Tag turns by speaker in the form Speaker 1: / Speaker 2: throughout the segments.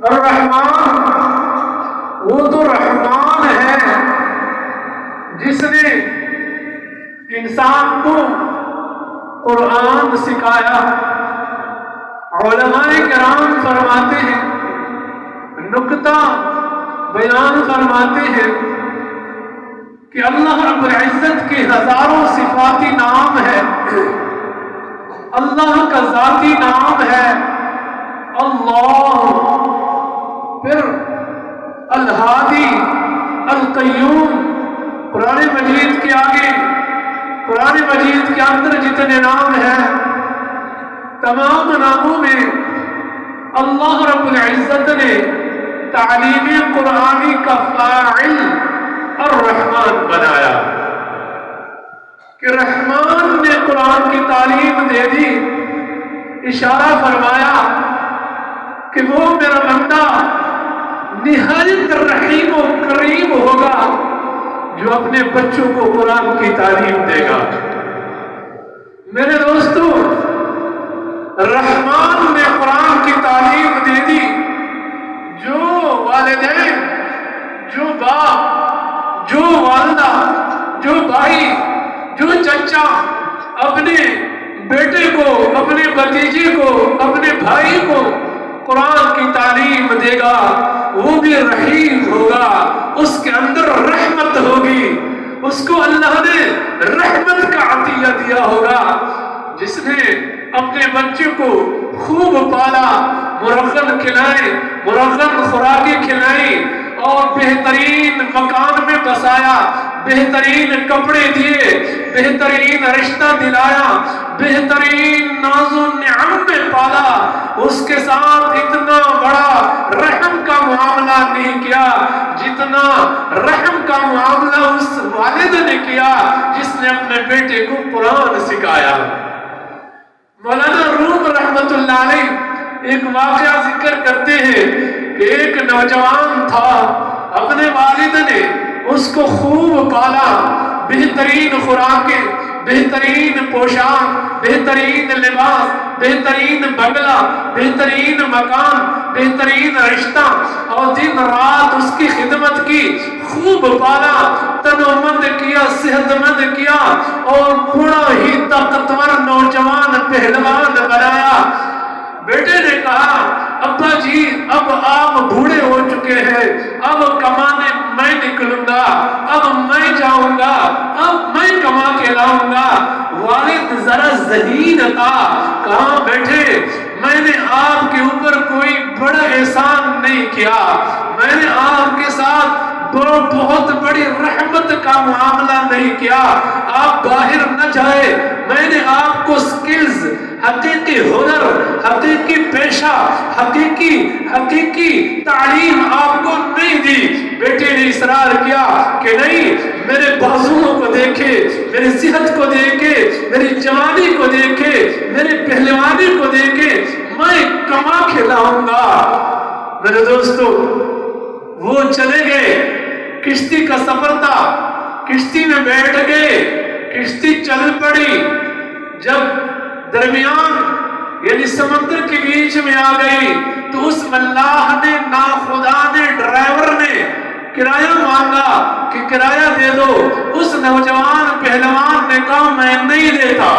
Speaker 1: الرحمن وہ تو رحمان ہے جس نے انسان کو قرآن سکھایا۔ علماء کرام فرماتے ہیں، نکتہ بیان فرماتے ہیں کہ اللہ رب العزت کے ہزاروں صفاتی نام ہے، اللہ کا ذاتی نام ہے اللہ، پھر الہادی، القیوم۔ قرآن مجید کے آگے، قرآن مجید کے اندر جتنے نام ہیں، تمام ناموں میں اللہ رب العزت نے تعلیم قرآنی کا فاعل الرحمن بنایا کہ رحمان نے قرآن کی تعلیم دے دی، اشارہ فرمایا کہ وہ میرا بندہ نہایت رحیم و کریم ہوگا جو اپنے بچوں کو قرآن کی تعلیم دے گا۔ میرے دوستو، رحمان نے قرآن کی تعلیم دے دی، جو والدین، جو باپ، جو والدہ، جو بھائی، جو چچا اپنے بیٹے کو، اپنے بھتیجے کو، اپنے بھائی کو قرآن کی تعلیم دے گا، وہ بھی رحیم ہوگا، اس کے اندر رحمت ہوگی، اس کو اللہ نے رحمت کا عطیہ دیا ہوگا۔ جس نے اپنے بچے کو خوب پالا، مرغن کھلائے، مرغن خوراکیں کھلائی اور بہترین مکان میں بسایا، بہترین کپڑے دیے، بہترین رشتہ دلایا، بہترین ناز و نعم میں پالا، اس کے ساتھ اتنا بڑا رحم کا معاملہ نہیں کیا جتنا رحم کا معاملہ اس والد نے کیا جس نے اپنے بیٹے کو قرآن سکھایا۔ مولانا روم رحمت اللہ علیہ ایک واقعہ ذکر کرتے ہیں کہ ایک نوجوان تھا، اپنے والد نے اس کو خوب پالا، بہترین خوراکیں، بہترین پوشاک، بہترین لباس، بہترین بنگلہ، بہترین مکان، بہترین رشتہ، اور دن رات اس کی خدمت کی، خوب پالا، تنومند کیا، صحت مند کیا، اور بڑا ہی طاقتور نوجوان پہلوان بنایا۔ بیٹے نے کہا، ابا جی اب آپ بوڑھے ہو چکے ہیں، اب کمانے میں نکلوں گا، اب میں جاؤں گا، اب میں کما کے لاؤں گا۔ والد ذرا ذہین تھا، کہاں بیٹھے، میں نے آپ کے اوپر کوئی بڑا احسان نہیں کیا، میں نے آپ کے ساتھ بہت بڑی رحمت کا معاملہ نہیں کیا، آپ باہر نہ جائے، میں نے آپ کو سکلز، حقیقی ہنر، حقیقی پیشہ، حقیقی تعلیم آپ کو نہیں دی۔ بیٹے نے اصرار کیا کہ نہیں، میرے بازوؤں کو دیکھے، میری صحت کو دیکھے، میری جوانی کو دیکھے، میری پہلوانی کو دیکھے، میں کما کے لاؤں گا۔ میرے دوستو، وہ چلے گئے، کشتی کا سفر تھا، کشتی میں بیٹھ گئے، کشتی چل پڑی، جب درمیان یعنی سمندر کے بیچ میں آ گئی تو اس ملاح نے، ناخدا نے، ڈرائیور نے کرایہ مانگا کہ کرایہ دے دو۔ اس نوجوان پہلوان نے کہا میں نہیں دیتا۔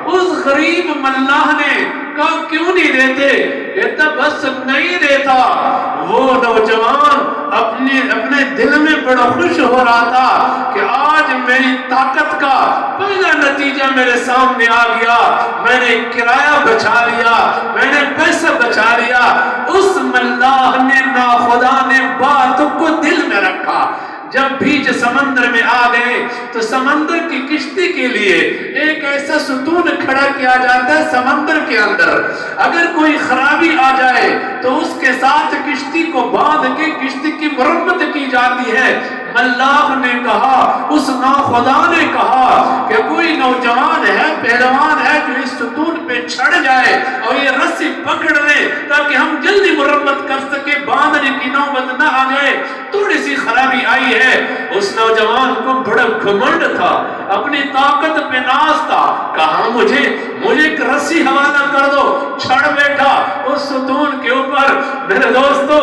Speaker 1: اس غریب ملاح نے کہا کیوں نہیں دیتے؟ کہتا بس نہیں دیتا۔ وہ نوجوان اپنے دل میں بڑا خوش ہو رہا تھا کہ آج میری طاقت کا پہلا نتیجہ میرے سامنے آ گیا، میں نے کرایہ بچا لیا، میں نے پیسہ بچا لیا۔ اس ملاح نے، ناخدا نے بات کو دل میں رکھا۔ جب بیچ سمندر میں آ گئے تو سمندر کی کشتی کے لیے ایک ایسا ستون کھڑا کیا جاتا ہے سمندر کے اندر، اگر کوئی خرابی آ جائے تو اس کے ساتھ کشتی کو باندھ کے کشتی کی مرمت کی جاتی ہے۔ ملاح نے کہا، اس ناخدا نے کہا کہ کوئی نوجوان ہے، پہلوان ہے جو اس ستون پہ چڑھ جائے اور یہ رسی پکڑ لے تاکہ ہم جلدی مرمت کر سکے، باندھنے کی نوبت نہ آ جائے، تھوڑی سی خرابی آئی ہے۔ اس نوجوان کو بڑا گھمنڈ تھا، اپنی طاقت پہ ناز تھا، کہا مجھے ایک رسی حوالہ کر دو، چھڑ بیٹھا اس ستون کے اوپر۔ میرے دوستو،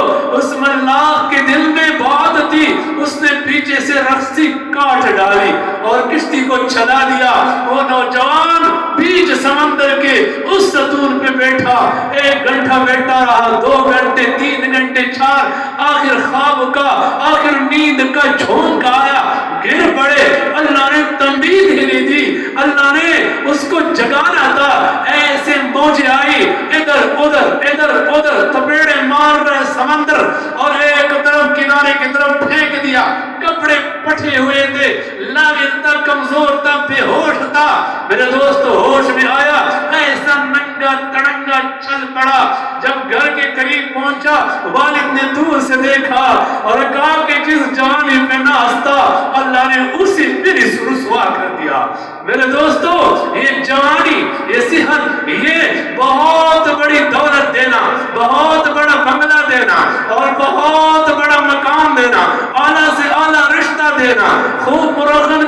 Speaker 1: کو چلا دیا. وہ نوجوان بیچ سمندر کے اس ستون پہ بیٹھا, 1 گھنٹہ بیٹھا رہا, 2 گھنٹے, 3 گھنٹے, 4. آخر خواب کا, آخر نیند کا جھونکا آیا, گر پڑے. اللہ نے تنبیہ نہیں دی, اللہ نے اس کو جگانا تھا. ایسے موجیں آئی, ادھر ادھر تپیڑے مار رہے سمندر, اور ایک طرف کنارے کی طرف پھینک دیا. کپڑے پٹھے ہوئے تھے, لاغر تھا, کمزور تھا, بے ہوش تھا. میرے دوست ہوش میں آیا, ایسا ننگا تڑنگا چل پڑا. جب گھر کے قریب پہنچا, والد نے دور سے دیکھا اور کہا کہ جس جوانی پہ ناچتا اللہ نے اسی پہ رسوا کر دیا. میرے دوستو, یہ جوانی, یہ صحت, یہ بہت بڑی دولت دینا, بہت بڑا بنگلہ دینا, اور بہت بڑا مکان دینا, اعلیٰ سے اعلیٰ رشتہ دینا, خوب مرغن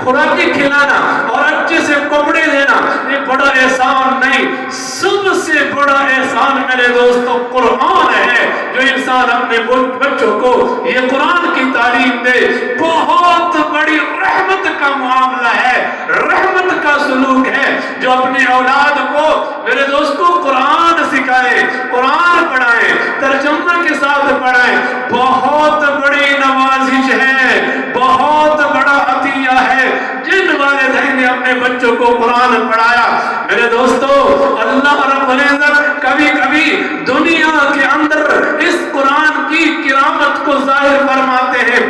Speaker 1: خوراکی کھلانا, اور اچھے سے کپڑے دینا, یہ بڑا احسان نہیں. سب سے بڑا احسان میرے دوستو قرآن ہے, جو انسان اپنے بچوں کو یہ قرآن کی تعلیم دے. بہت بڑی رحمت کا معاملہ ہے, رحمت کا سلوک ہے, جو اپنے اولاد کو میرے دوستو قرآن سکھائے, قرآن پڑھائے, ترجمہ کے ساتھ پڑھائے. بہت بڑی نوازش ہے, بہت بڑا عطیہ ہے جن والدین نے اپنے بچوں کو قرآن پڑھایا. میرے دوستو, اللہ رب العزت کبھی کبھی دنیا کے اندر اس قرآن کی کرامت کو ظاہر فرماتے ہیں.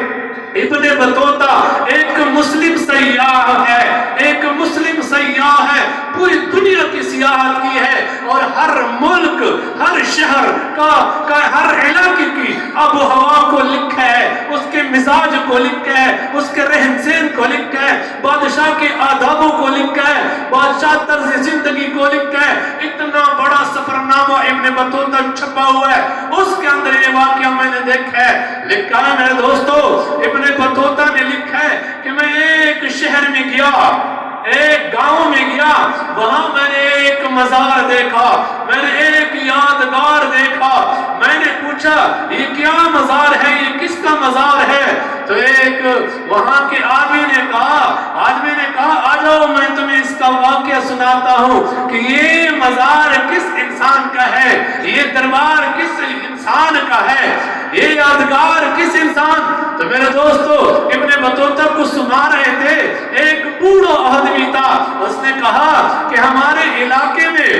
Speaker 1: ابن بطوطہ ایک مسلم سیاح ہے, ایک مسلم سیاح ہے, پوری دنیا کی سیاحت کی ہے, اور ہر ملک, ہر شہر کا ہر علاقے کی آب و ہوا کو لکھا ہے, اس کے مزاج کو لکھا ہے, اس کے رہن سہن کو لکھا ہے, بادشاہ کے آدابوں کو لکھا ہے, بادشاہ طرز زندگی کو لکھا ہے. اتنا بڑا سفرنامہ ابن بطوطہ چھپا ہوا ہے, اس کے اندر یہ واقعہ میں نے دیکھا ہے. لکھا ہے میرے دوستو, ابن بطوطہ نے لکھا ہے کہ میں ایک شہر میں گیا, ایک گاؤں میں گیا, وہاں میں نے ایک مزار دیکھا, میں نے ایک یادگار دیکھا. میں نے پوچھا یہ کیا مزار ہے, یہ کس کا مزار ہے؟ تو ایک وہاں کے آدمی نے کہا آ جاؤ میں تمہیں اس کا واقعہ سناتا ہوں کہ یہ مزار کس انسان کا ہے, یہ دربار کس انسان کا ہے, یہ یادگار کس انسان. تو میرے دوستو, ابن بطوطہ کو سنا رہے تھے. ایک بوڑھا آدمی تھا, اس نے کہا کہ ہمارے علاقے میں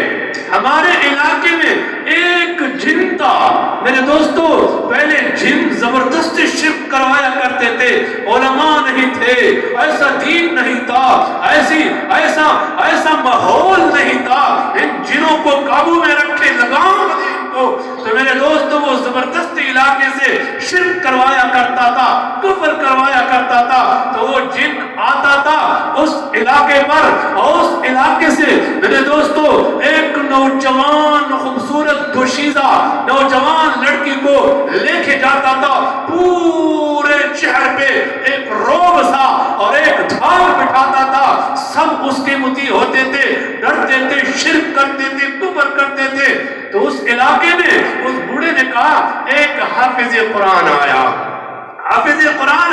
Speaker 1: ایک جن تھا. میرے دوستو, پہلے جن زبردستی شرک کروایا کرتے تھے, علماء نہیں تھے, ایسا دین نہیں تھا, ایسا ماحول نہیں تھا, ان جنوں کو قابو میں رکھے, لگام دے ان کو. تو میرے دوستو, وہ زبردستی علاقے سے شرک کروایا کرتا تھا, کفر کروایا کرتا تھا. تو وہ جن آتا تھا اس علاقے پر, اور اس علاقے سے میرے دوستو ایک نوجوان خوبصورت دوشیزہ نوجوان لڑکی کو لے کے جاتا تھا. پورے شہر پہ ایک روب سا اور ایک دھاگ بٹھاتا تھا. سب اس کے مطیع ہوتے تھے, ڈرتے تھے, شرک کرتے تھے, کفر کرتے تھے. تو اس علاقے میں اس بوڑھے نے کہا ایک حافظ قرآن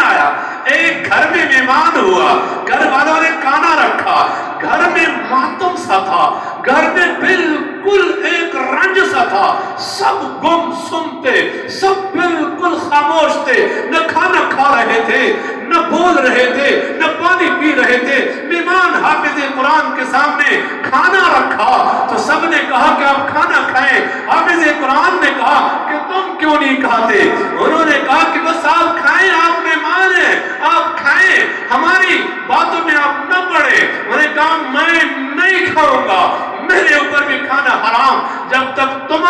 Speaker 1: آیا, ایک گھر میں مہمان ہوا, گھر والوں نے کھانا رکھا, گھر میں ماتم سا تھا, گھر میں بالکل ایک رنج سا تھا, سب گم سم تھے, سب بالکل خاموش تھے, نہ کھانا کھا رہے تھے, نہ بول رہے تھے, نہ پانی پی رہے تھے. مہمان حافظ قرآن کے سامنے کھانا رکھا تو سب نے کہا کہ آپ کھانا کھائیں. حافظ قرآن نے کہا کہ تم کیوں نہیں کھاتے؟ انہوں نے کہا کہ بس آپ کھائیں, آپ مہمان ہیں, آپ کھائیں, ہماری باتوں میں آپ نہ پڑیں. انہوں نے کہا میں نہیں کھاؤں گا, میرے اوپر بھی کھانا حرام, جب تک تم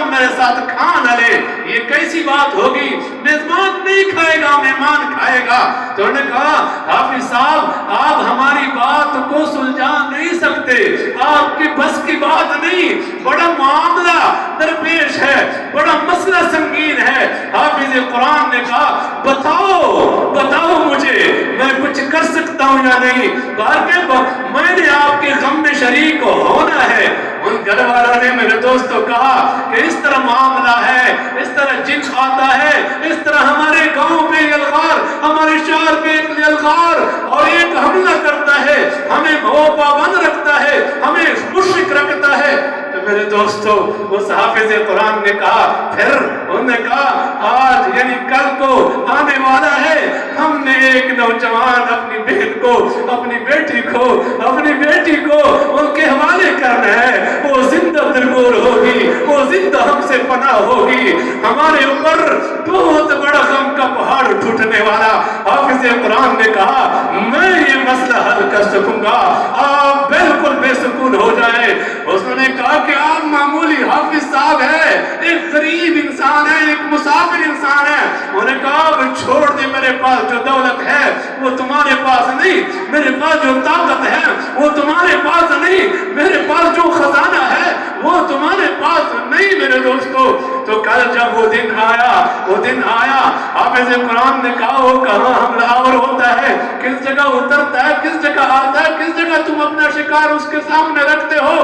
Speaker 1: میرے ساتھ کھا نہ لے. یہ کیسی بات ہوگی, میزبان نہیں کھائے گا, مہمان کھائے گا. تو انہوں نے کہا حافظ صاحب آپ ہماری بات کو سلجھا نہیں سکتے, آپ کی بس کی بات نہیں, بڑا معاملہ درپیش ہے, بڑا مسئلہ سنگین ہے. حافظ قرآن نے کہا بتاؤ مجھے میں کچھ کر سکتا ہوں یا نہیں, میں نے آپ کے غم میں شریک ہونا ہے. ان گھر والوں نے میرے دوستوں کہا کہ اس طرح معاملہ ہے, اس طرح جن آتا ہے, اس طرح ہمارے گاؤں پہ یلغار, ہمارے شہر پہ ایک یلغار اور ایک وہ پابند رکھتا ہے، ہمیں مشرک رکھتا ہے۔ تو میرے دوستو اس حافظ قرآن نے کہا، پھر انہوں نے کہا آج یعنی کل کو آنے والا ہے، ہم نے ایک نوجوان اپنی بہن کو، اپنی بیٹی کو، اپنی بیٹی کو ان کے حوالے کرنا ہے، وہ زندہ درگور ہوگی، وہ زندہ ہم سے پناہ ہوگی، ہمارے اوپر بہت بڑا غم کا پہاڑ ٹوٹنے والا۔ حافظ قرآن نے کہا میں یہ مسئلہ حل کر سکوں گا، آپ بالکل بے سکون ہو جائے۔ اس نے کہا کہ آپ معمولی حافظ صاحب ہے، ایک غریب انسان ہے، ایک مسافر انسان ہے۔ انہوں نے کہا چھوڑ دے، میرے پاس جو دولت ہے وہ تمہارے پاس نہیں، میرے پاس جو طاقت ہے وہ تمہارے پاس نہیں، میرے پاس جو خزانہ ہے وہ تمہارے پاس نہیں میرے دوستو۔ تو کل جب وہ دن آیا، حافظ قرآن نے کہا وہ کہاں حملہ آور ہوتا ہے، کس جگہ اترتا ہے، کس جگہ آتا ہے، کس جگہ تم اپنا شکار اس کے سامنے رکھتے ہو؟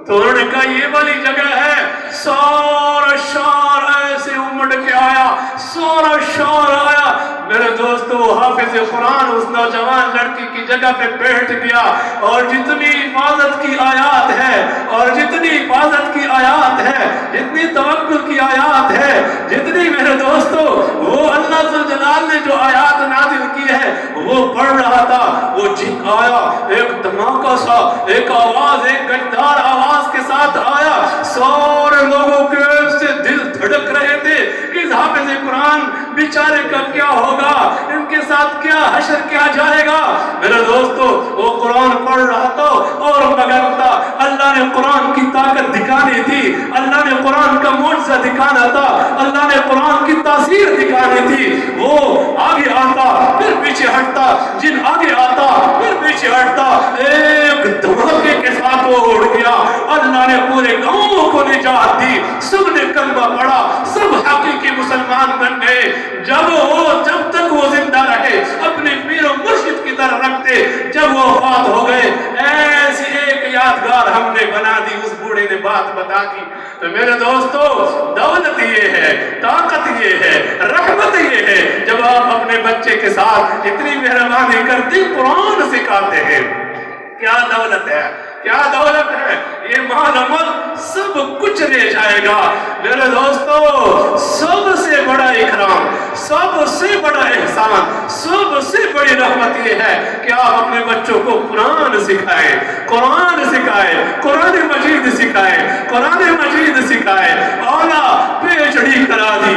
Speaker 1: تو انہوں نے کہا یہ والی جگہ ہے۔ سارا شہر ایسے امڑ کے آیا، سارا شہر آیا۔ میرے دوستو حافظ قرآن اس نوجوان لڑکی کی جگہ پہ بیٹھ گیا، اور جتنی حفاظت کی آیات ہے، اور جتنی حفاظت کی آیات ہے، جتنی توکل کی آیات ہے، جتنی میرے دوستو وہ اللہ ذوالجلال نے جو آیات نازل کی ہے وہ پڑھ رہا تھا، وہ جن آیا، ایک دھماکہ سا، ایک آواز، ایک گجدار آواز کے ساتھ آیا۔ سارے لوگوں کے سے دل دھڑک رہے تھے کہ اس حافظ قرآن بیچارے کا کیا ہوگا، ان کے ساتھ کیا حشر کیا جائے گا۔ میرے دوستو وہ قرآن پڑھ رہا تھا اور مگر تھا، اللہ نے قرآن کی طاقت دکھانی تھی، اللہ نے قرآن کا معجزہ دکھانا تھا، اللہ نے قرآن کی تاثیر دکھانی تھی۔ وہ آگے آتا پھر پیچھے ہٹتا، جن آگے آتا پھر پیچھے ہٹتا، ایک دھماکے کے ساتھ وہ اڑ گیا۔ اللہ نے پورے گاؤں کو نجات دی، سب نے کلمہ پڑھا، سب حقیقی مسلمان بن گئے۔ جب تک وہ زندہ رہے اپنے پیر و مرشد کی طرح رکھتے، جب وہ وفات ہو گئے ایسی ایک یادگار ہم نے بنا دی، اس بوڑھے نے بات بتا دی۔ تو میرے دوستو دولت یہ ہے، طاقت یہ ہے، رحمت یہ ہے، جب آپ اپنے بچے کے ساتھ اتنی مہربانی کرتے قرآن سکھاتے ہیں۔ کیا دولت ہے، کیا دولت ہے، یہ مال عمل سب کچھ لے جائے گا۔ میرے دوستو سب سے بڑا اکرام، سب سے بڑا احسان، سب سے بڑی رحمت یہ ہے کہ آپ اپنے بچوں کو قرآن سکھائیں، قرآن سکھائیں، قرآن مجید سکھائیں، قرآن مجید سکھائیں۔ اولا PhD کرا دی،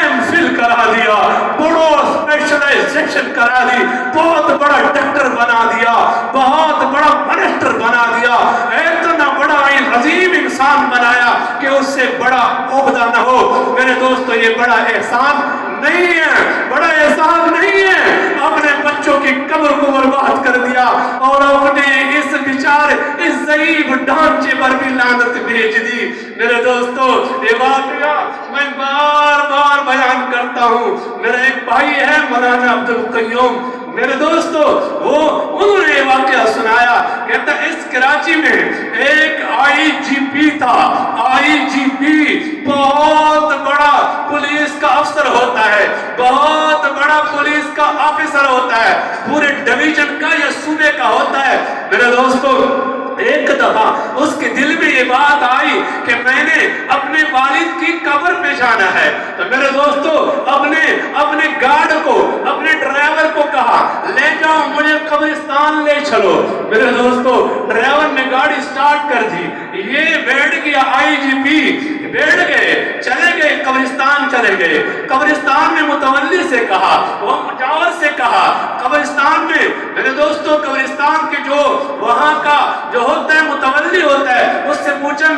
Speaker 1: MPhil کرا دیا، بڑا اسپیشلائزیشن کرا دی، بہت بڑا ڈاکٹر بنا دیا، بہت بڑا منسٹر بنا دیا، اتنا بڑا عظیم انسان بنایا کہ اس سے بڑا عہدہ نہ ہو۔ میرے دوستو یہ بڑا احسان نہیں ہے، بڑا احسان نہیں ہے۔ اپنے بچوں کی قبر کو برباد کر دیا اور اپنے اس بیچارے اس ضعیف ڈھانچے پر بھی لعنت بھیج دی۔ میرے دوستو یہ واقعہ میں بار بار بیان کرتا ہوں۔ میرا ایک بھائی ہے مولانا عبدالقیوم، میرے دوستو انہوں نے یہ واقعہ سنایا، کہتا اس کراچی میں ایک IGP تھا۔ IGP بہت بڑا پولیس کا افسر ہوتا ہے، بہت بڑا پولیس کا آفیسر ہوتا ہے، پورے ڈویژن کا یا صوبے کا ہوتا ہے۔ میرے دوستو ایک دفعہ اس کے دل میں یہ بات آئی کہ میں نے اپنے والد کی قبر پہ جانا ہے۔ تو میرے دوستو اپنے گارڈ کو، اپنے ڈرائیور کو کہا لے جاؤ مجھے قبرستان لے چلو۔ میرے دوستو ڈرائیور نے گاڑی سٹارٹ کر دی، یہ بیٹھ گیا IGP، بیٹھ گئے، چلے گئے قبرستان، چلے گئے قبرستان میں متولی سے کہا، وہ مجاور سے کہا قبرستان میں۔ میرے دوستو قبرستان کے جو وہاں کا جو ہوتا ہے متولی ہوتا ہے، اس سے پوچھا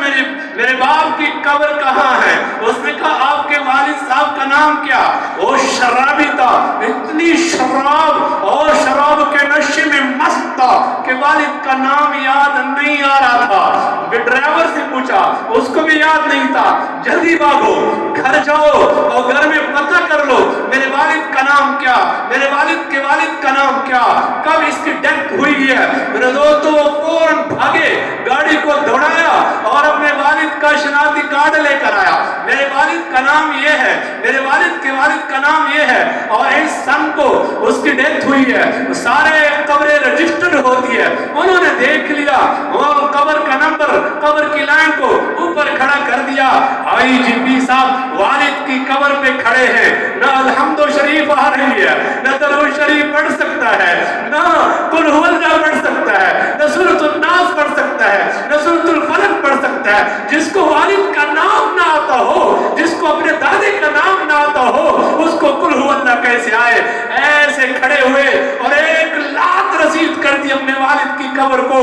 Speaker 1: میرے باپ کی قبر کہاں ہے؟ اس نے کہا آپ کے والد صاحب کا نام کیا؟ وہ شرابی تھا، اتنی شراب اور شراب کے نشے میں مست تھا کہ والد کا نام یاد نہیں آ رہا تھا۔ ڈرائیور سے پوچھا، اس کو بھی یاد نہیں تھا۔ جلدی بھاگو، گھر جاؤ اور گھر میں پتہ کر لو میرے والد کا نام کیا، میرے والد کے والد کا نام کیا، کب اس کی ڈیتھ ہوئی ہے۔ میرے دوستو وہ فوراً بھاگے، گاڑی کو دوڑایا اور اپنے والد کا شناختی کارڈ لے کر آیا۔ میرے والد کا نام یہ ہے، میرے والد کے والد کا نام یہ ہے اور اس سن کو اس کی ڈیتھ ہوئی ہے، سارے قبریں رجسٹرڈ ہوتی ہے، انہوں نے دیکھ لیا وہ قبر کا نمبر، قبر کی لائن کو اوپر کھڑا کر دیا۔ آئی جی پی صاحب والد کی قبر پہ کھڑے ہیں، نہ الحمد شریف آ رہی ہے، نہ درود شریف پڑھ سکتا ہے، نہ قل هو اللہ پڑھ سکتا ہے، نہ سورۃ الناس پڑھ سکتا ہے، نہ سورۃ الفلق پڑھ سکتا ہے۔ جس کو والد کا نام نہ آتا ہو، جس کو اپنے دادے کا نام نہ آتا ہو، اس کو قل هو اللہ کیسے آئے؟ ایسے کھڑے ہوئے اور 1,00,000 رسید کر دی اپنے والد کی قبر کو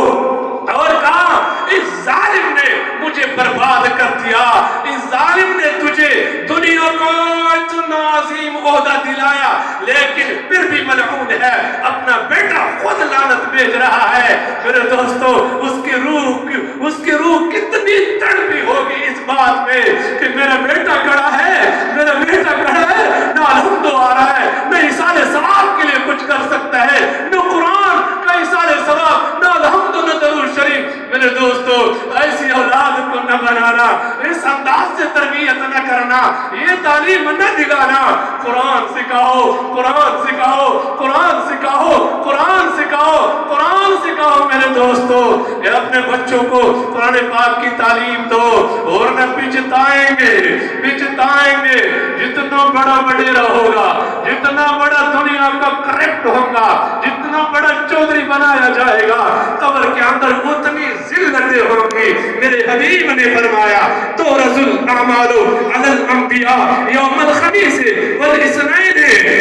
Speaker 1: اور کہا اس ظالم نے مجھے برباد کر دیا، اس ظالم نے تجھے دنیا کو اتنا عظیم عہدہ دلایا لیکن پھر بھی ملعون ہے، اپنا بیٹا خود لعنت بھیج رہا ہے۔ میرے دوستو اس کی روح کتنی تڑپی ہوگی اس بات میں کہ میرا بیٹا کھڑا ہے، میرا بیٹا کھڑا ہے، نہ الحمد آ رہا ہے، نہ ایصال ثواب کے لیے کچھ کر سکتا ہے، نہ قرآن کا ایصال ثواب، نہ الحمد نہ درود شریف۔ میرے دوستو ایسی اولاد کو نہ بنانا، اس انداز سے تربیت نہ کرنا، یہ تعلیم نہ دلانا۔ قرآن سکھاؤ، قرآن سکھاؤ، قرآن سکھاؤ، قرآن سکھاؤ، قرآن سکھاؤ۔ میرے دوستو یہ اپنے بچوں کو قرآن پاک کی تعلیم دو اور نہ پچھتائیں گے، پچھتائیں گے۔ جتنا بڑا وڈیرا ہوگا، جتنا بڑا دنیا کا کرپٹ ہوگا، جتنا بڑا چودھری بنایا جائے گا، قبر کے اندر اتنی ذلتیں ہوں گی۔ میرے حبیب نے فرمایا تُعْرَضُ الْأَعْمَالُ عَلَى الْأَنْبِيَاءِ يَوْمَ الْخَمِيسِ وَالْإِثْنَيْنِ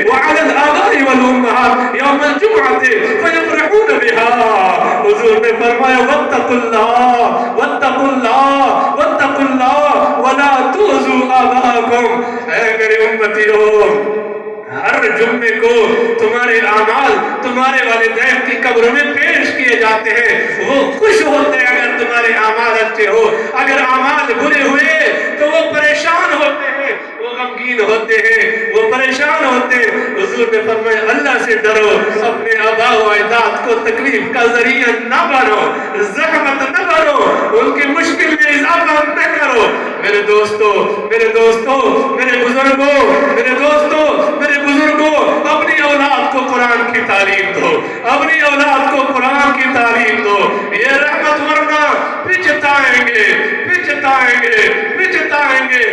Speaker 1: وَعَلَى الْآبَاءِ وَالْأُمَّهَاتِ يَوْمَ الْجُمْعَةِ فَيَفْرَحُونَ بِهَا۔ حضور نے فرمایا وَاتَّقُوا اللَّهَ وَاتَّقُوا اللَّهَ وَاتَّقُوا اللَّهَ وَلَا تُؤْذُوا آبَاءَكُمْ۔ اے میرے امتیوں، ہر جمعے کو تمہارے اعمال تمہارے والدین کی قبروں میں پیش کیے جاتے ہیں، وہ خوش ہوتے ہیں اگر تمہارے اعمال اچھے ہو، اگر اعمال برے ہوئے تو وہ پریشان ہوتے ہیں، وہ غمگین ہوتے ہیں، وہ پریشان ہوتے ہیں۔ حضور نے فرمایا اللہ سے ڈرو، اپنے آباء و اجداد کو تکلیف کا ذریعہ نہ بنو، زحمت نہ بنو، ان کی مشکل میں اضافہ نہ کرو۔ میرے دوستو، میرے دوستو، میرے بزرگوں، میرے دوستو، میرے بزرگوں، اپنی اولاد کو قرآن کی تعلیم دو، اپنی اولاد کو قرآن کی تعلیم دو۔ یہ رحمت ورنہ پچھتائیں گے، پچھتائیں گے، پچھتائیں گے۔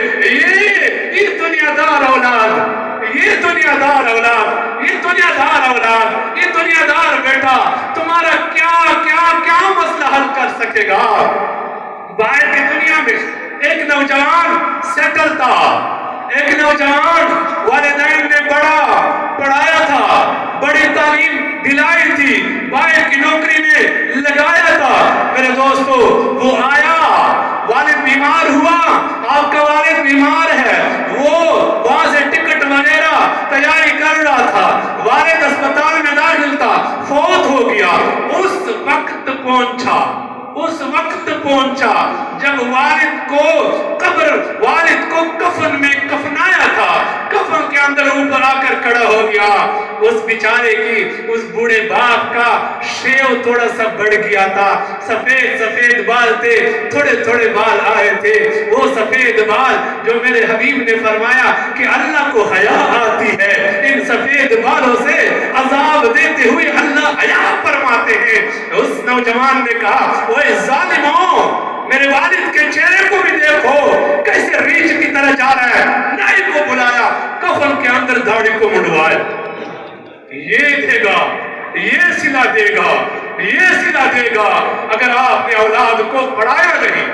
Speaker 1: یہ دنیا دار اولاد، یہ دنیا دار اولاد، یہ دنیا دار اولاد، یہ دنیا دار بیٹا تمہارا کیا کیا کیا مسئلہ حل کر سکے گا؟ باہر کی دنیا میں ایک نوجوان سیٹل تھا، ایک نوجوان والدین نے پڑھایا تھا، بڑی تعلیم دلائی تھی، باہر کی نوکری میں لگایا تھا۔ میرے دوستو وہ آیا، والد بیمار ہوا، آپ کا والد بیمار ہے، وہ وہاں سے ٹکٹ وغیرہ تیاری کر رہا تھا، والد اسپتال میں داخل تھا، فوت ہو گیا۔ اس وقت پہنچا، اس وقت پہنچا جب والد کو کفن میں کفنایا تھا، کفن کے اندر اوپر آ کر کھڑا ہو گیا۔ اس بیچارے کی، اس بوڑھے باپ کا شیو تھوڑا سا بڑھ گیا تھا، سفید سفید بال تھے، تھوڑے تھوڑے بال آئے تھے، وہ سفید بال جو میرے حبیب نے فرمایا کہ اللہ کو حیا آتی ہے ان سفید بالوں سے عذاب دیتے ہوئے اللہ حیا فرماتے ہیں۔ اس نوجوان نے کہا اوے ظالموں، میرے والد کے چہرے کو بھی دیکھو کیسے ریچھ کی طرح جا رہا ہے۔ نائب کو بلایا، کفن کے اندر داڑھی کو منڈوائے، یہ دے گا، یہ صلہ دے گا، یہ صلہ دے گا۔ اگر آپ نے اولاد کو پڑھایا نہیں،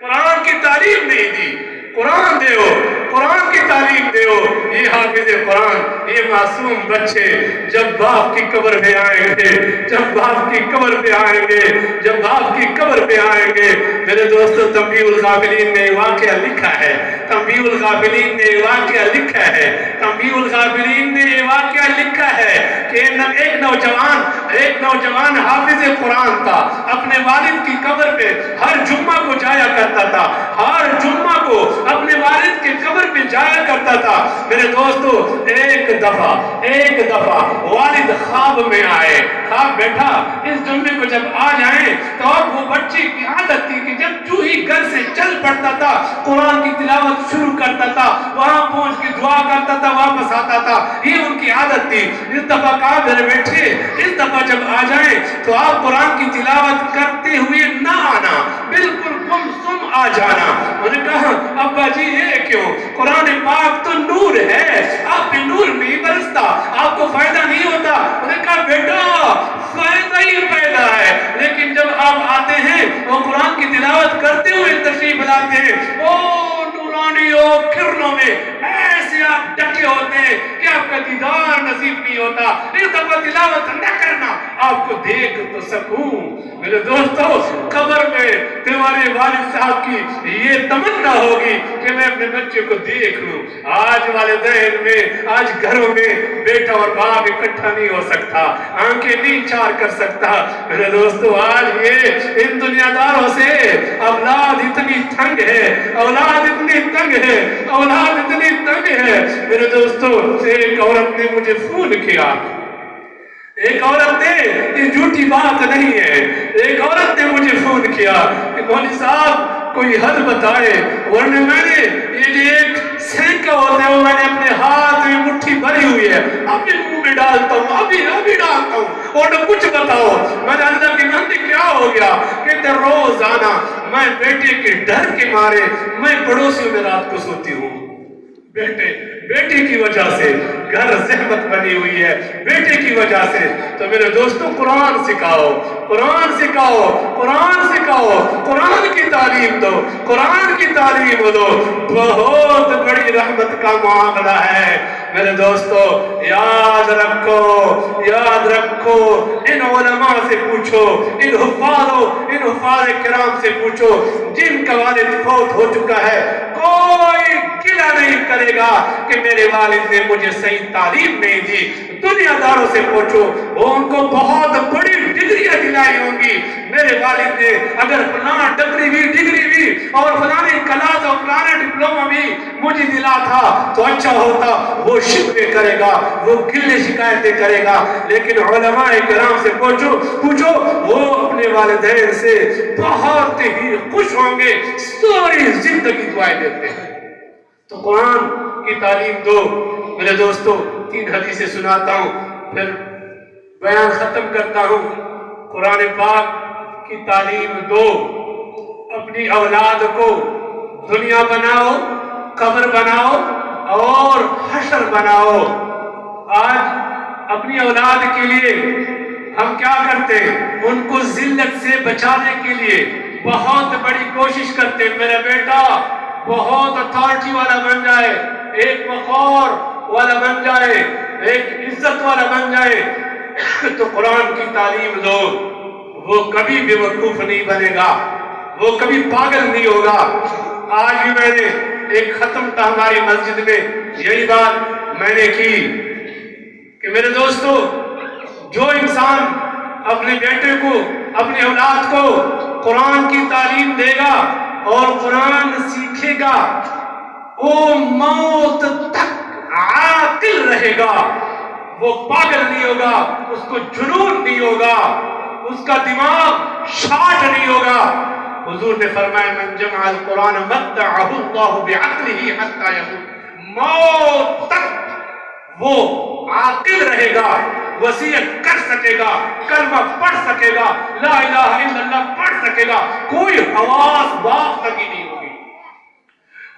Speaker 1: قرآن کی تعلیم نہیں دی، قرآن دیو، قرآن کی تعلیم دیو، یہ حافظ قرآن، یہ معصوم بچے جب باپ کی قبر پہ آئیں گے، جب باپ کی قبر پہ آئیں گے، جب باپ کی قبر پہ آئیں گے۔ میرے دوستو تنبیہ الغافلین نے واقعہ لکھا ہے، تنبیہ الغافلین نے واقعہ لکھا ہے، تنبیہ الغافلین نے واقعہ لکھا ہے کہ ایک نوجوان حافظ قرآن تھا، اپنے والد کی قبر پہ ہر جمعہ کو جایا کرتا تھا، ہر جمعہ کو اپنے والد کی قبر پہ جایا کرتا تھا۔ میرے میرے دوستو ایک دفعہ والد خواب میں آئے، خواب بیٹھا اس جملے کو جب آ جائیں تو اب وہ بچے کی عادت تھی کہ جب جو ہی گھر سے چل پڑتا تھا قرآن کی تلاوت شروع کرتا تھا، وہاں پہنچ کے دعا کرتا تھا، واپس آتا تھا، یہ ان کی عادت تھی۔ اس دفعہ کہا میرے بیٹھے اس دفعہ جب آ جائیں تو آپ قرآن کی تلاوت کرتے ہوئے نہ آنا، بالکل گم سم آ جانا۔ انہوں نے کہا ابا جی یہ کیوں؟ قرآن پاک تو نور ہے، آپ پہ نور نہیں برستا، آپ کو فائدہ نہیں ہوتا۔ انہوں نے کہا بیٹا فائدہ ہی پیدا ہے، لیکن جب آپ آتے ہیں وہ قرآن کی تلاوت کرتے ہوئے تشریف لاتے ہیں، او نورانیوں کرنوں میں ایسے آپ ڈکے ہوتے ہیں کہ آپ کا دیدار نصیب نہیں ہوتا۔ اس دفعہ تلاوت نہ کرنا، آپ کو دیکھ تو سکوں۔ میرے دوستو قبر میں تمہارے والد صاحب کی یہ تمنا ہوگی کہ میں اپنے بچے کو دیکھ لوں۔ آج والدین میں، آج گھروں میں بیٹا اور باپ اکٹھا نہیں ہو سکتا، آنکھیں نہیں چار کر سکتا۔ میرے دوستو آج یہ ان دنیا داروں سے اولاد اتنی تنگ ہے، اولاد اتنی تنگ ہے، اولاد اتنی تنگ ہے۔ میرے دوستو ایک عورت نے مجھے فون کیا، ایک عورت نے، یہ جھوٹی بات نہیں ہے، ایک عورت نے مجھے فون کیا کہ مولوی صاحب کوئی حل بتائے، ورنہ میں نے یہ جو ایک سینکا ہوتا ہے وہ میں نے اپنے ہاتھ میں مٹھی بھری ہوئی ہے، ابھی منہ میں ڈالتا ہوں، ابھی ڈالتا ہوں، اور کچھ بتاؤ۔ میں نے اللہ کی بندی کیا ہو گیا؟ کہتے روزانہ میں بیٹے کے ڈر کے مارے میں پڑوسیوں میں رات کو سوتی ہوں۔ بیٹے کی وجہ سے گھر زحمت بنی ہوئی ہے، بیٹے کی وجہ سے۔ تو میرے دوستوں قرآن سکھاؤ، قرآن سکھاؤ، قرآن سکھاؤ، قرآن کی تعلیم دو، قرآن کی تعلیم دو، بہت بڑی رحمت کا معاملہ ہے۔ میرے دوستو یاد رکھو، ان علماء سے پوچھو، ان حفاظ کرام سے پوچھو جن کا والد فوت ہو چکا ہے، کوئی گلہ نہیں کرے گا کہ میرے والد نے مجھے صحیح تعلیم نہیں دی۔ دنیا داروں سے پوچھو، وہ ان کو بہت بڑی ڈگریاں دلائی ہوں گی، میرے والد نے اگر فلاں ڈگری بھی اور فلاں کلاس اور فلاں ڈپلومہ بھی مجھے دلا تھا تو اچھا ہوتا۔ وہ شکوے کرے گا، وہ گلے شکایتیں کرے گا، لیکن علماء کرام سے پوچھو وہ اپنے والدین سے بہت ہی خوش ہوں گے، ساری زندگی دعائیں دیتے ہیں۔ تو قرآن کی تعلیم دو۔ میرے دوستو 3 حدیثیں سناتا ہوں پھر بیان ختم کرتا ہوں۔ قرآن پاک کی تعلیم دو، اپنی اولاد کو دنیا بناؤ، قبر بناؤ اور حشر بناؤ۔ آج اپنی اولاد کے لیے ہم کیا کرتے ہیں؟ ان کو ذلت سے بچانے کے لیے بہت بڑی کوشش کرتے ہیں، میرا بیٹا بہت اتھارٹی والا بن جائے، ایک وقار والا بن جائے، ایک عزت والا بن جائے۔ تو قرآن کی تعلیم دو، وہ کبھی بے وقوف نہیں بنے گا، وہ کبھی پاگل نہیں ہوگا۔ آج بھی میں نے ایک ختم تھا ہماری مسجد میں، یہی بات میں نے کی کہ میرے دوستو جو انسان اپنے بیٹے کو، اپنی اولاد کو قرآن کی تعلیم دے گا اور قرآن سیکھے گا، وہ موت تک عاقل رہے گا، وہ پاگل نہیں ہوگا، اس کو جنون نہیں ہوگا، اس کا دماغ شاٹ نہیں ہوگا۔ حضور نے فرمایا من جمع القرآن متعہ اللہ بعقلہ حتی یموت، موت تک وہ عاقل رہے گا، وصیت کر سکے گا، کلمہ پڑھ سکے گا، لا الہ الا اللہ پڑھ سکے گا، کوئی حواس باق تک ہی نہیں ہوگی۔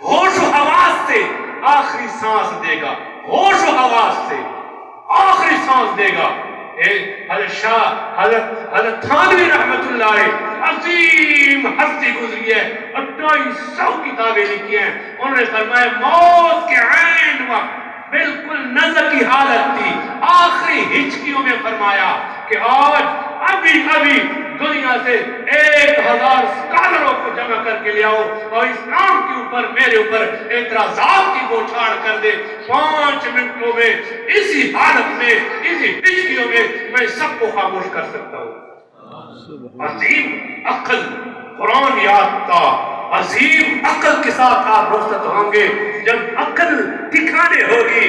Speaker 1: ہوش و حواس سے آخری سانس دے گا، ہوش و حواس سے آخری سانس دے گا۔ حضرت شاہ حضرت تھانوی رحمت اللہ علیہ عظیم ہستی گزری ہے، 2800 کتابیں لکھی ہیں۔ انہوں نے فرمایا موت کے عین وقت بالکل نظر کی حالت تھی، آخری ہچکیوں میں فرمایا کہ آج ابھی دنیا سے 1000 اسکالروں کو جمع کر کے لے آؤ اور اسلام کے اوپر میرے اوپر اعتراضات کی بوچھاڑ کر دے، 5 منٹوں میں اسی حالت میں، اسی ہچکیوں میں سب کو خاموش کر سکتا ہوں۔ عظیم عقل، قرآن یافتہ، عظیم عقل کے ساتھ آپ رخصت ہوں گے جب عقل ٹھکانے ہوگی۔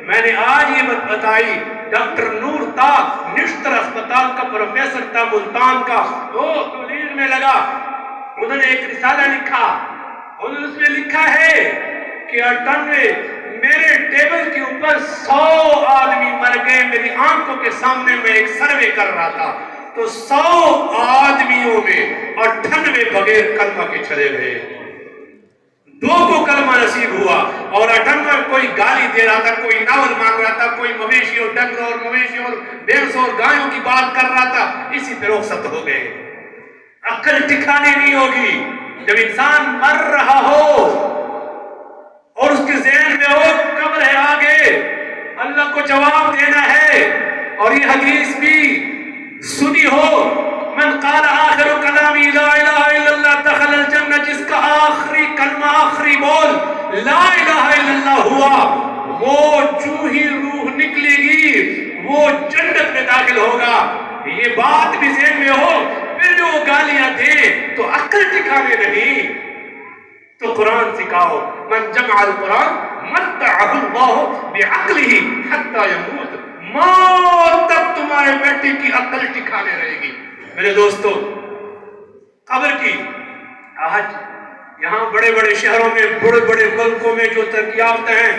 Speaker 1: میں نے آج یہ بات بتائی، ڈاکٹر نور تا نشتر اسپتال کا پروفیسر تھا ملتان کا، وہ تبلیغ میں لگا، انہوں نے ایک رسالہ لکھا، انہوں نے اس میں لکھا ہے کہ 98 میرے ٹیبل کے اوپر 100 آدمی مر گئے، میری آنکھوں کے سامنے میں ایک سروے کر رہا تھا، تو 100 آدمیوں میں 98 بغیر کلمہ کے چلے گئے، 2 کو کلمہ نصیب ہوا، اور 98 کوئی گالی دے رہا تھا، کوئی ناول مانگ رہا تھا، کوئی مویشی اور ڈنگر اور مویشی اور بھینس اور گایوں کی بات کر رہا تھا، اسی پہ رخصت ہو گئے۔ عقل ٹھکانے نہیں ہوگی جب انسان مر رہا ہو اور اس کے ذہن میں ہو قبر ہے آگے، اللہ کو جواب دینا ہے، اور یہ حدیث بھی سنی ہو، من قال آخر کلامی لا الہ الا اللہ دخل الجنہ، جس کا آخری کلمہ آخری بول لا الہ الا اللہ ہوا، وہ جو ہی روح نکلے گی وہ جنت میں داخل ہوگا۔ یہ بات بھی ذہن میں ہو، پھر جو گالیاں دے تو عقل ٹھکانے نہیں، تو قرآن سکھاؤ، من جمع القرآن متعہ اللہ بعقلہ حتی یموت، موت تک تمہارے بیٹے کی عقل ٹھکانے رہے گی۔ میرے دوستو، قبر کی آج یہاں بڑے بڑے شہروں میں، بڑے بڑے ملکوں میں جو ترقی یافتہ ہیں،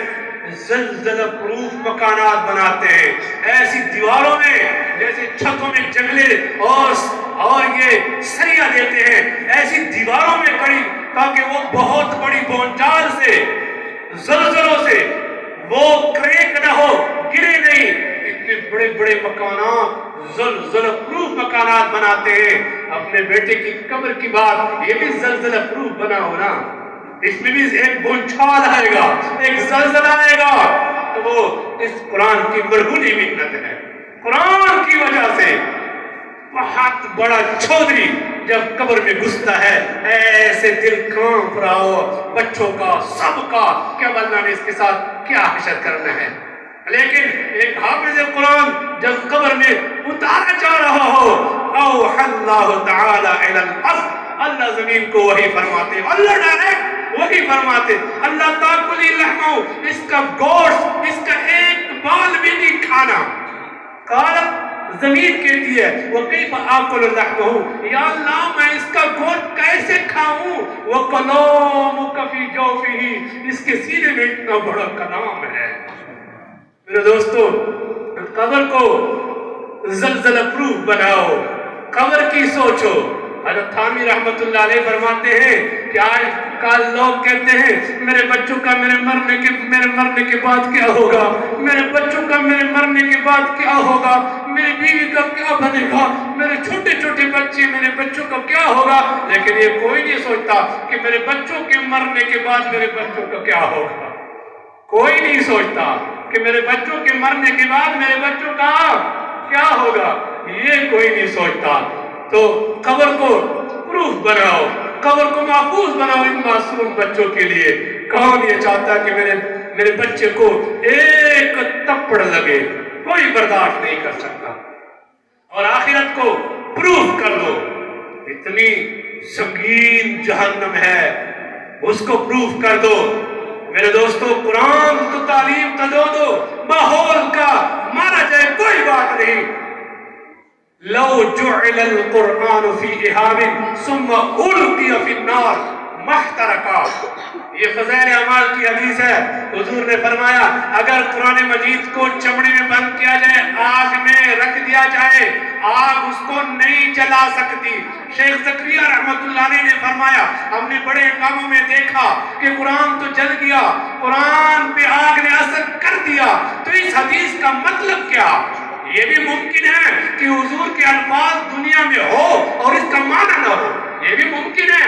Speaker 1: زلزلہ پروف مکانات بناتے ہیں، ایسی دیواروں میں جیسے چھتوں میں جنگلے اور یہ سریہ دیتے ہیں، ایسی دیواروں میں کڑی تاکہ وہ بہت بڑی بونچال سے، زلزلوں سے وہ کریک نہ ہو، گرے نہیں، اتنے بڑے بڑے مکانات، زلزلہ پروف مکانات بناتے ہیں۔ اپنے بیٹے کی قبر کی بات، یہ بھی زلزلہ پروف بنا ہونا، اس میں بھی ایک بونچال آئے گا، ایک زلزلہ آئے گا، تو وہ اس قرآن کی مرہونی منت ہے۔ قرآن کی وجہ سے بہت بڑا چودھری جب قبر میں گھستا ہے، ایسے دل کانپ رہا ہو بچوں کا، سب کا، کیا اللہ نے اس کے ساتھ کیا حشر کرنا ہے۔ لیکن ایک حافظ قرآن جب قبر میں اتارا جا رہا ہو، اوحى اللہ تعالی الی الارض، اللہ زمین کو وحی فرماتے، اللہ ڈائریکٹ وحی فرماتے، اللہ تاکلی لحمہ، اس کا گوشت، اس کا ایک بال بھی نہیں کھانا۔ قالت، زمین کہتی ہے، وَكَيْفَ آكُلُ لَحْمَهُ، یا اللہ میں اس کا گوشت کیسے کھاؤں، وَكَلَامُكَ فِي جَوْفِهِ، اس کے سینے میں اتنا بڑا کلام ہے۔ میرے دوستو، قبر کو زلزلہ پروف بناؤ، قبر کی سوچو۔ حضرت تھانوی رحمت اللہ علیہ فرماتے ہیں کہ آج کل لوگ کہتے ہیں میرے بچوں کا میرے مرنے کے بعد کیا ہوگا، میرے بچوں کا میرے مرنے کے بعد کیا ہوگا، میری بیوی کا کیا بنے گا، میرے چھوٹے چھوٹے بچے، میرے بچوں کا کیا ہوگا، لیکن یہ کوئی نہیں سوچتا کہ میرے بچوں کے مرنے کے بعد میرے بچوں کا کیا ہوگا۔ کوئی نہیں سوچتا کہ میرے بچوں کے مرنے کے بعد میرے بچوں کا کیا ہوگا، یہ کوئی نہیں سوچتا۔ تو قبر کو پروف بناؤ، قبر کو محفوظ بناؤ ان معصوم بچوں کے لیے۔ کون یہ چاہتا کہ میرے بچے کو ایک تپڑ لگے، کوئی برداشت نہیں کر سکتا۔ اور آخرت کو پروف کر دو، اتنی سنگین جہنم ہے، اس کو پروف کر دو۔ میرے دوستو، قرآن تو تعلیم تو دو، ماحول کا مارا جائے کوئی بات نہیں۔ لو جعل القرآن فی احاب ثم القی فی النار محترقا، یہ فضائل اعمال کی حدیث ہے۔ حضور نے فرمایا اگر قرآن مجید کو چمڑے میں بند کیا جائے، آگ میں رکھ دیا جائے، آگ اس کو نہیں جلا سکتی۔ شیخ زکریا رحمت اللہ علیہ نے فرمایا ہم نے بڑے کاموں میں دیکھا کہ قرآن تو جل گیا، قرآن پہ آگ نے اثر کر دیا، تو اس حدیث کا مطلب کیا؟ یہ بھی ممکن ہے کہ حضور کے الفاظ دنیا میں ہو اور اس کا معنی نہ ہو، یہ بھی ممکن ہے،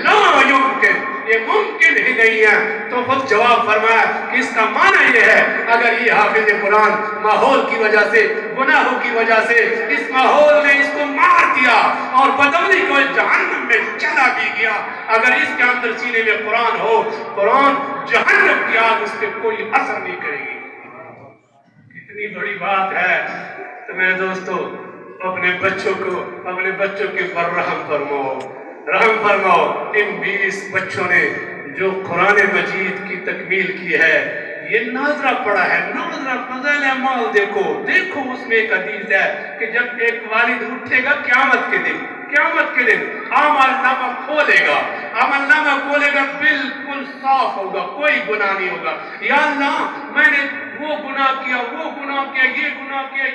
Speaker 1: لا یمکن، یہ ممکن ہی نہیں ہے۔ تو خود جواب فرمایا کہ اس کا معنی یہ ہے اگر یہ حافظ قرآن ماحول کی وجہ سے، گناہوں کی وجہ سے اس ماحول نے اس کو مار دیا اور بدولی کو جہنم میں چلا بھی گیا، اگر اس کے اندر سینے میں قرآن ہو، قرآن جہنم کی آگ اس پہ کوئی اثر نہیں کرے گی۔ کتنی بڑی بات ہے۔ تو میرے دوستو، اپنے بچوں کے پر رحم فرماؤ، رحم فرماؤ ان 20 بچوں نے جو قرآن مجید کی تکمیل کی ہے. یہ ناظرہ پڑھا ہے, ناظرہ فضائل اعمال دیکھو اس میں ایک حدیث ہے کہ جب ایک والد اٹھے گا قیامت کے دن عمل نامہ کھولے گا, بالکل صاف ہوگا, کوئی گناہ نہیں ہوگا. یا اللہ میں نے وہ گناہ کیا, یہ گناہ کیا,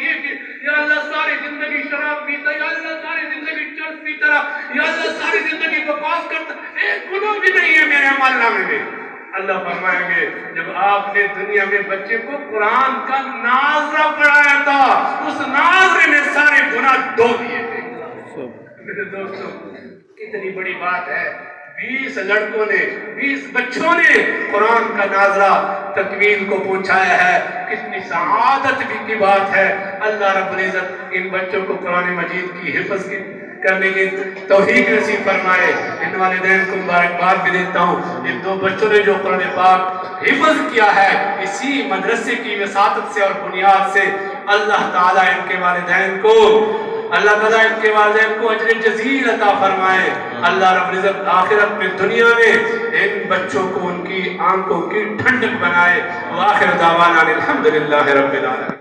Speaker 1: یا اللہ ساری زندگی شراب پیتا, یا اللہ ساری زندگی چرس پیتا, یا اللہ ساری زندگی بکواس کرتا, ایک گناہ بھی نہیں ہے میرے عمل نامے میں. اللہ فرمائیں گے جب آپ نے دنیا میں بچے کو قرآن کا ناظرہ پڑھایا تھا, اس ناظرے نے سارے گناہ دھو دیے تھے. میرے دوستوں کتنی بڑی بات ہے, 20 لڑکوں نے 20 بچوں نے قرآن کا ناظرہ تکمیل کو پہنچایا ہے. کتنی سعادت کی بات ہے. اللہ رب العزت ان بچوں کو قرآن مجید کی حفظ کرنے کی توفیق نصیب فرمائے. ان والدین کو مبارکباد بھی دیتا ہوں. ان 2 بچوں نے جو قرآن پاک حفظ کیا ہے اسی مدرسے کی وساطت سے اور بنیاد سے, اللہ تعالیٰ ان کے والدین کو اجر جزیل عطا فرمائے. اللہ رب العزت آخرت میں دنیا میں ان بچوں کو ان کی آنکھوں کی ٹھنڈک بنائے. وآخر دعوانا الحمدللہ رب العالمین.